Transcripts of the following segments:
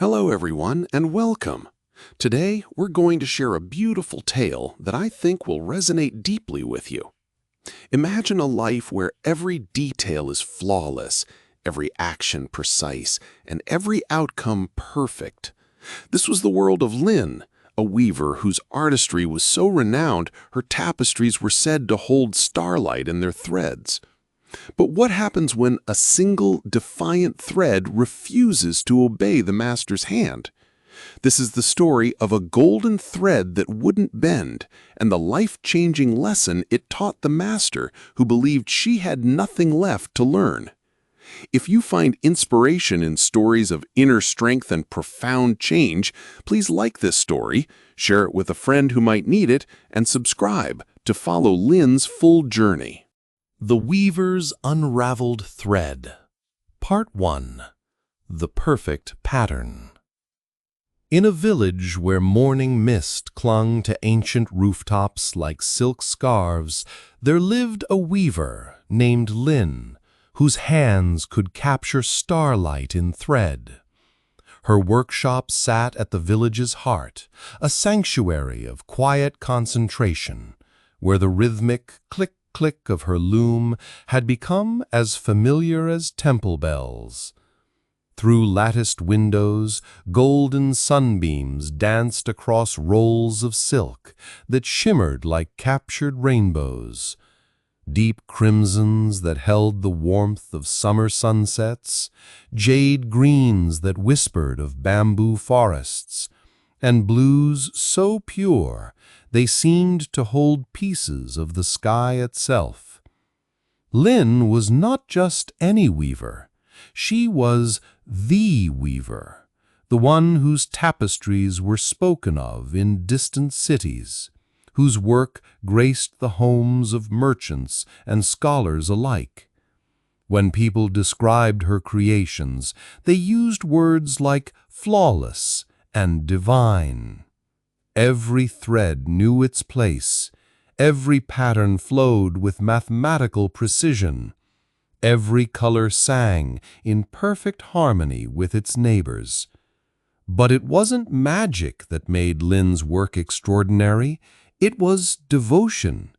Hello, everyone, and welcome. Today, we're going to share a beautiful tale that I think will resonate deeply with you. Imagine a life where every detail is flawless, every action precise, and every outcome perfect. This was the world of Lynn, a weaver whose artistry was so renowned her tapestries were said to hold starlight in their threads. But what happens when a single defiant thread refuses to obey the master's hand? This is the story of a golden thread that wouldn't bend, and the life-changing lesson it taught the master who believed she had nothing left to learn. If you find inspiration in stories of inner strength and profound change, please like this story, share it with a friend who might need it, and subscribe to follow Lynn's full journey. The Weaver's Unraveled Thread. Part 1. The Perfect Pattern. In a village where morning mist clung to ancient rooftops like silk scarves, there lived a weaver named Lynn, whose hands could capture starlight in thread. Her workshop sat at the village's heart, a sanctuary of quiet concentration, where the rhythmic click of her loom had become as familiar as temple bells. Through latticed windows, golden sunbeams danced across rolls of silk that shimmered like captured rainbows, deep crimsons that held the warmth of summer sunsets, jade greens that whispered of bamboo forests, and blues so pure they seemed to hold pieces of the sky itself. Lynn was not just any weaver. She was the weaver, the one whose tapestries were spoken of in distant cities, whose work graced the homes of merchants and scholars alike. When people described her creations, they used words like flawless and divine. Every thread knew its place, every pattern flowed with mathematical precision, every color sang in perfect harmony with its neighbors. But it wasn't magic that made Lynn's work extraordinary, it was devotion.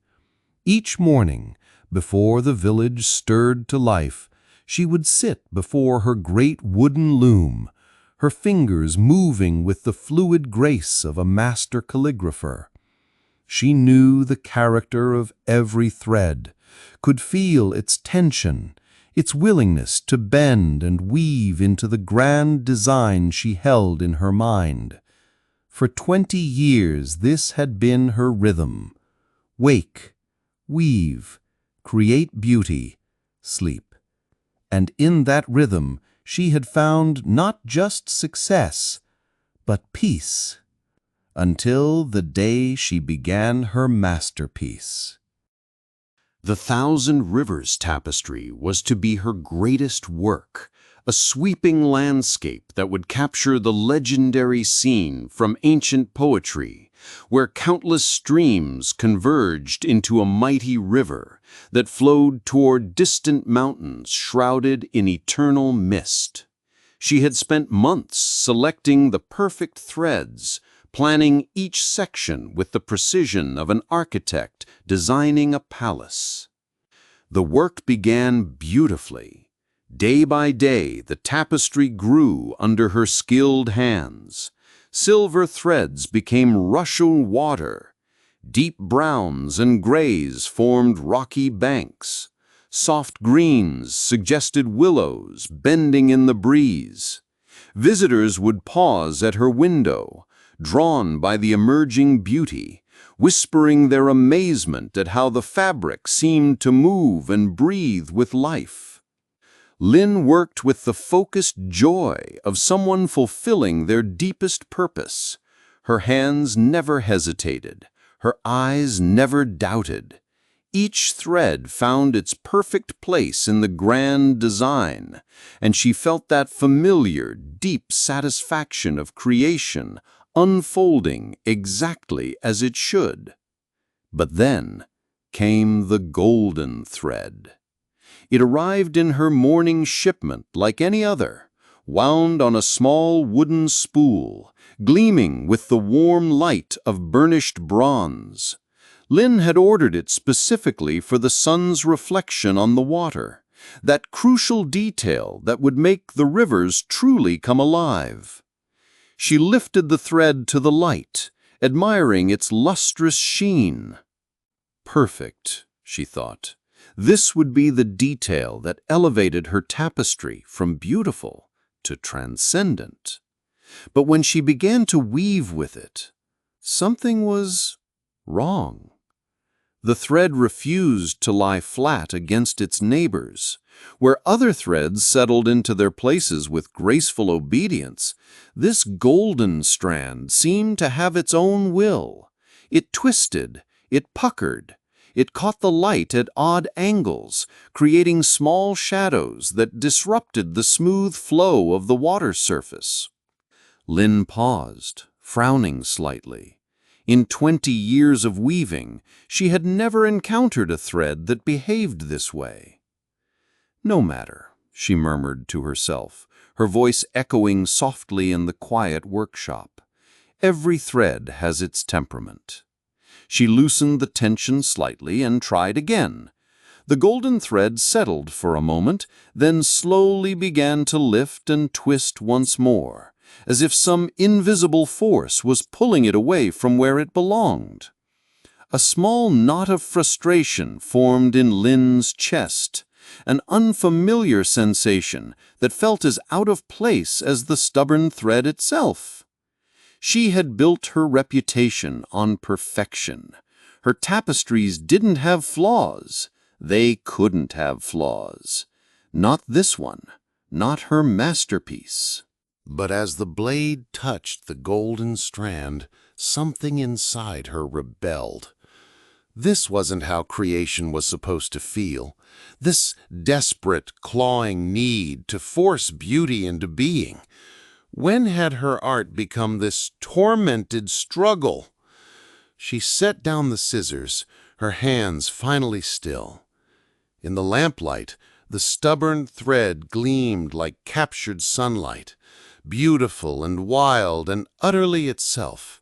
Each morning, before the village stirred to life, she would sit before her great wooden loom, her fingers moving with the fluid grace of a master calligrapher. She knew the character of every thread, could feel its tension, its willingness to bend and weave into the grand design she held in her mind. For 20 years this had been her rhythm: wake, weave, create beauty, sleep. And in that rhythm she had found not just success, but peace, until the day she began her masterpiece. The Thousand Rivers Tapestry was to be her greatest work, a sweeping landscape that would capture the legendary scene from ancient poetry, where countless streams converged into a mighty river that flowed toward distant mountains shrouded in eternal mist. She had spent months selecting the perfect threads, planning each section with the precision of an architect designing a palace. The work began beautifully. Day by day, the tapestry grew under her skilled hands. Silver threads became rushing water. Deep browns and grays formed rocky banks. Soft greens suggested willows bending in the breeze. Visitors would pause at her window, drawn by the emerging beauty, whispering their amazement at how the fabric seemed to move and breathe with life. Lynn worked with the focused joy of someone fulfilling their deepest purpose. Her hands never hesitated. Her eyes never doubted. Each thread found its perfect place in the grand design, and she felt that familiar, deep satisfaction of creation unfolding exactly as it should. But then came the golden thread. It arrived in her morning shipment like any other, wound on a small wooden spool, gleaming with the warm light of burnished bronze. Lynn had ordered it specifically for the sun's reflection on the water, that crucial detail that would make the rivers truly come alive. She lifted the thread to the light, admiring its lustrous sheen. Perfect, she thought. This would be the detail that elevated her tapestry from beautiful to transcendent. But when she began to weave with it, something was wrong. The thread refused to lie flat against its neighbors. Where other threads settled into their places with graceful obedience, this golden strand seemed to have its own will. It twisted, it puckered, it caught the light at odd angles, creating small shadows that disrupted the smooth flow of the water surface. Lynn paused, frowning slightly. In 20 years of weaving, she had never encountered a thread that behaved this way. "No matter," she murmured to herself, her voice echoing softly in the quiet workshop. "Every thread has its temperament." She loosened the tension slightly and tried again. The golden thread settled for a moment, then slowly began to lift and twist once more, as if some invisible force was pulling it away from where it belonged. A small knot of frustration formed in Lynn's chest, an unfamiliar sensation that felt as out of place as the stubborn thread itself. She had built her reputation on perfection. Her tapestries didn't have flaws. They couldn't have flaws. Not this one, not her masterpiece. But as the blade touched the golden strand, something inside her rebelled. This wasn't how creation was supposed to feel. This desperate, clawing need to force beauty into being. When had her art become this tormented struggle? She set down the scissors, her hands finally still. In the lamplight, the stubborn thread gleamed like captured sunlight, beautiful and wild and utterly itself.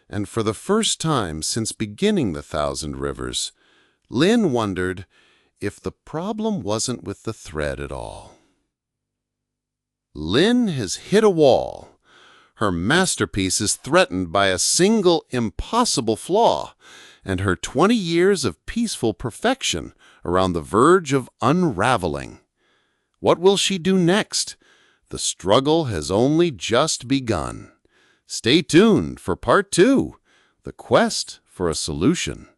And for the first time since beginning the Thousand Rivers, Lynn wondered if the problem wasn't with the thread at all. Lynn has hit a wall. Her masterpiece is threatened by a single impossible flaw, and her 20 years of peaceful perfection are on the verge of unraveling. What will she do next? The struggle has only just begun. Stay tuned for part 2, the quest for a solution.